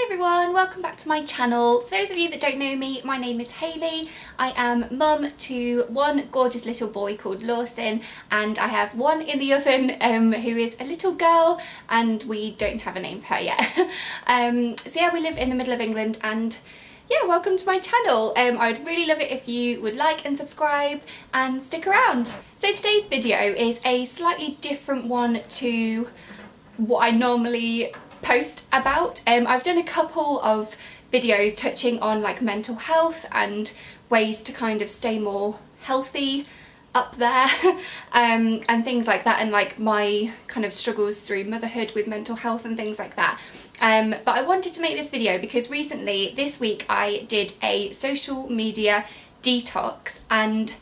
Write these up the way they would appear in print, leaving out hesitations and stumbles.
Hi everyone, welcome back to my channel. For those of you that don't know me, my name is Hayley. I am mum to one gorgeous little boy called Lawson, and I have one in the oven who is a little girl, and we don't have a name for her yet. So yeah, we live in the middle of England, and yeah, welcome to my channel. I would really love it if you would like and subscribe and stick around. So today's video is a slightly different one to what I normally post about. I've done a couple of videos touching on like mental health and ways to kind of stay more healthy up there and things like that, and like my kind of struggles through motherhood with mental health and things like that. But I wanted to make this video because recently, this week, I did a social media detox, and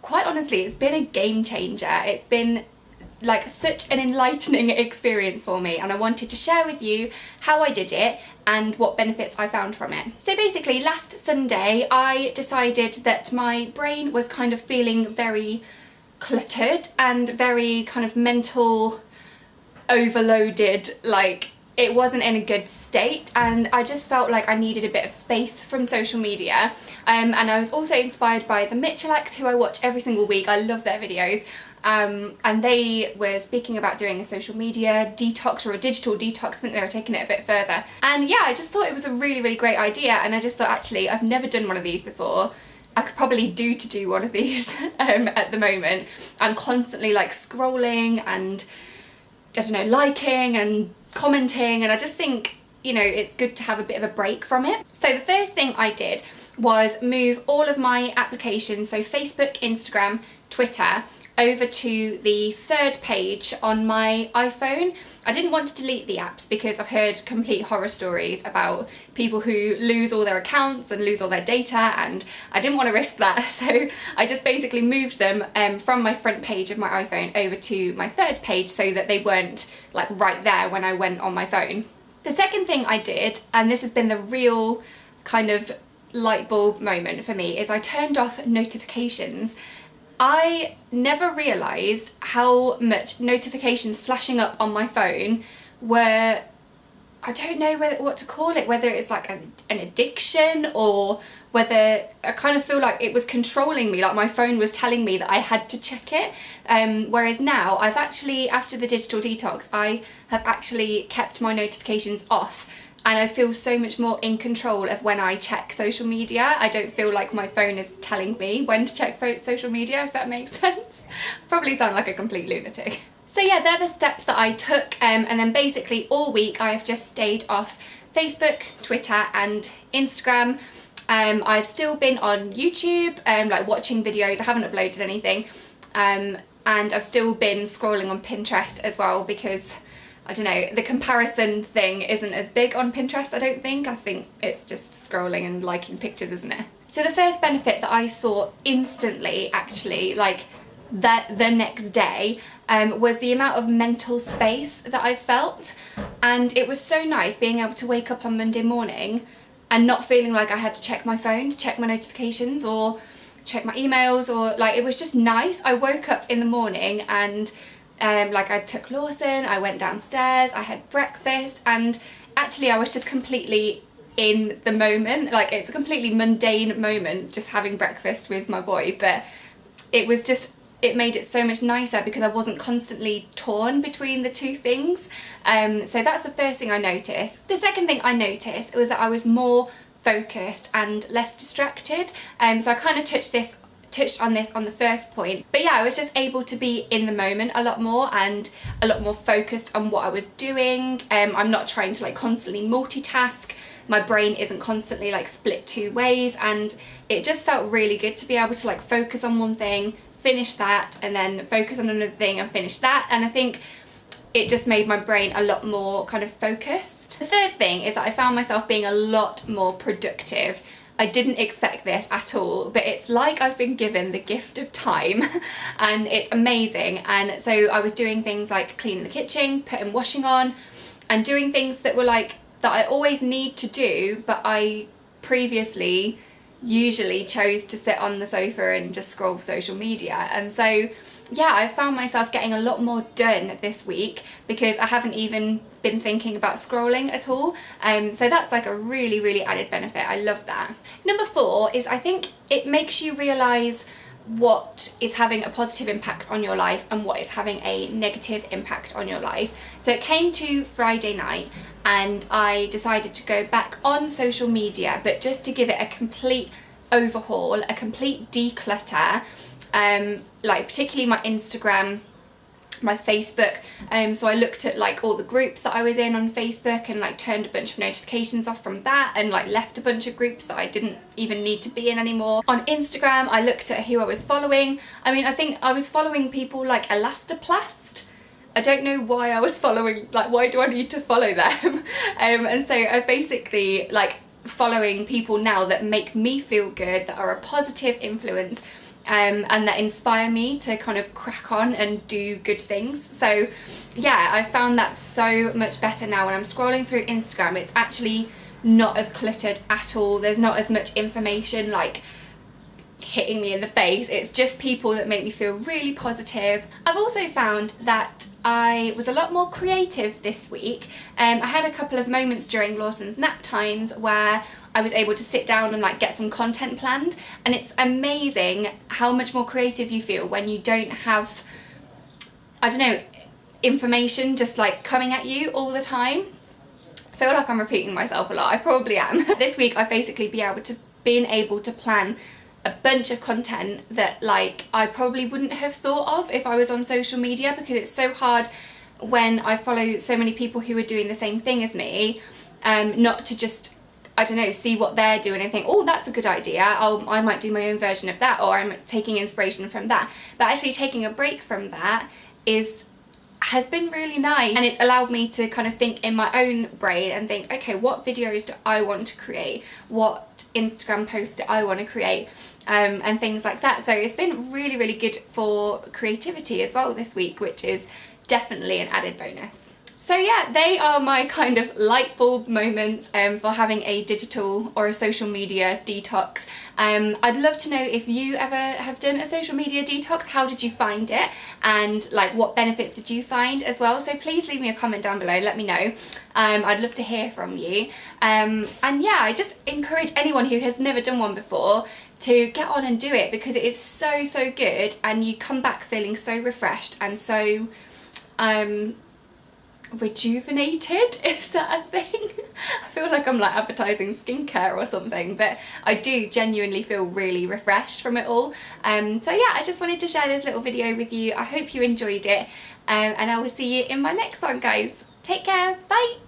quite honestly, it's been a game changer. It's been like such an enlightening experience for me, and I wanted to share with you how I did it and what benefits I found from it. So basically, last Sunday I decided that my brain was kind of feeling very cluttered and very kind of mental overloaded, like it wasn't in a good state, and I just felt like I needed a bit of space from social media. And I was also inspired by the Mitchellecks, who I watch every single week. I love their videos. And they were speaking about doing a social media detox or a digital detox. I think they were taking it a bit further. And yeah, I just thought it was a really, really great idea. And I just thought, actually, I've never done one of these before. I could probably do one of these at the moment. I'm constantly like scrolling and, I don't know, liking and commenting. And I just think, you know, it's good to have a bit of a break from it. So the first thing I did was move all of my applications, so Facebook, Instagram, Twitter, over to the third page on my iPhone. I didn't want to delete the apps because I've heard complete horror stories about people who lose all their accounts and lose all their data, and I didn't want to risk that. So I just basically moved them from my front page of my iPhone over to my third page so that they weren't like right there when I went on my phone. The second thing I did, and this has been the real kind of light bulb moment for me, is I turned off notifications. I never realised how much notifications flashing up on my phone were, I don't know what to call it, whether it's like an addiction or whether I kind of feel like it was controlling me, like my phone was telling me that I had to check it. Whereas now I've actually, after the digital detox, I have actually kept my notifications off. And I feel so much more in control of when I check social media. I don't feel like my phone is telling me when to check social media, if that makes sense. Probably sound like a complete lunatic. So yeah, they're the steps that I took, and then basically all week I have just stayed off Facebook, Twitter and Instagram. I've still been on YouTube, like watching videos. I haven't uploaded anything. And I've still been scrolling on Pinterest as well because, I don't know, the comparison thing isn't as big on Pinterest, I don't think. I think it's just scrolling and liking pictures, isn't it? So the first benefit that I saw instantly, actually, like the next day, was the amount of mental space that I felt. And it was so nice being able to wake up on Monday morning and not feeling like I had to check my phone, to check my notifications or check my emails, or like, it was just nice. I woke up in the morning and like I took Lawson, I went downstairs, I had breakfast, and actually I was just completely in the moment. Like, it's a completely mundane moment just having breakfast with my boy, but it was just, it made it so much nicer because I wasn't constantly torn between the two things. So that's the first thing I noticed. The second thing I noticed was that I was more focused and less distracted. So I kind of touched on this on the first point, but yeah, I was just able to be in the moment a lot more and a lot more focused on what I was doing. I'm not trying to like constantly multitask. My brain isn't constantly like split two ways, and it just felt really good to be able to like focus on one thing, finish that, and then focus on another thing and finish that. And I think it just made my brain a lot more kind of focused. The third thing is that I found myself being a lot more productive. I didn't expect this at all, but it's like I've been given the gift of time and it's amazing. And so I was doing things like cleaning the kitchen, putting washing on, and doing things that were like, that I always need to do, but I previously usually chose to sit on the sofa and just scroll social media. And so yeah, I found myself getting a lot more done this week because I haven't even been thinking about scrolling at all. So that's like a really added benefit. I love that. Number 4 is, I think it makes you realise what is having a positive impact on your life and what is having a negative impact on your life. So it came to Friday night and I decided to go back on social media, but just to give it a complete overhaul, a complete declutter, like particularly my Instagram, my Facebook. So I looked at like all the groups that I was in on Facebook and like turned a bunch of notifications off from that and like left a bunch of groups that I didn't even need to be in anymore. On Instagram, I looked at who I was following. I mean, I think I was following people like Elastoplast. I don't know why I was following, like why do I need to follow them? And so I basically like following people now that make me feel good, that are a positive influence, and that inspire me to kind of crack on and do good things. So yeah, I found that so much better now. When I'm scrolling through Instagram, it's actually not as cluttered at all. There's not as much information like hitting me in the face. It's just people that make me feel really positive. I've also found that I was a lot more creative this week. I had a couple of moments during Lawson's nap times where I was able to sit down and like get some content planned, and it's amazing how much more creative you feel when you don't have, I don't know, information just like coming at you all the time. I feel like I'm repeating myself a lot. I probably am. This week I've basically been able to plan a bunch of content that like I probably wouldn't have thought of if I was on social media, because it's so hard when I follow so many people who are doing the same thing as me, not to just, I don't know, see what they're doing and think, oh, that's a good idea, I might do my own version of that, or I'm taking inspiration from that. But actually taking a break from that has been really nice, and it's allowed me to kind of think in my own brain and think, okay, what videos do I want to create, what Instagram posts do I want to create, and things like that. So it's been really good for creativity as well this week, which is definitely an added bonus. So yeah, they are my kind of light bulb moments for having a digital or a social media detox. I'd love to know if you ever have done a social media detox. How did you find it? And like what benefits did you find as well? So please leave me a comment down below, let me know. I'd love to hear from you. And yeah, I just encourage anyone who has never done one before to get on and do it, because it is so good, and you come back feeling so refreshed and so rejuvenated. Is that a thing? I feel like I'm like advertising skincare or something, but I do genuinely feel really refreshed from it all. So yeah, I just wanted to share this little video with you. I hope you enjoyed it, and I will see you in my next one, guys. Take care, bye.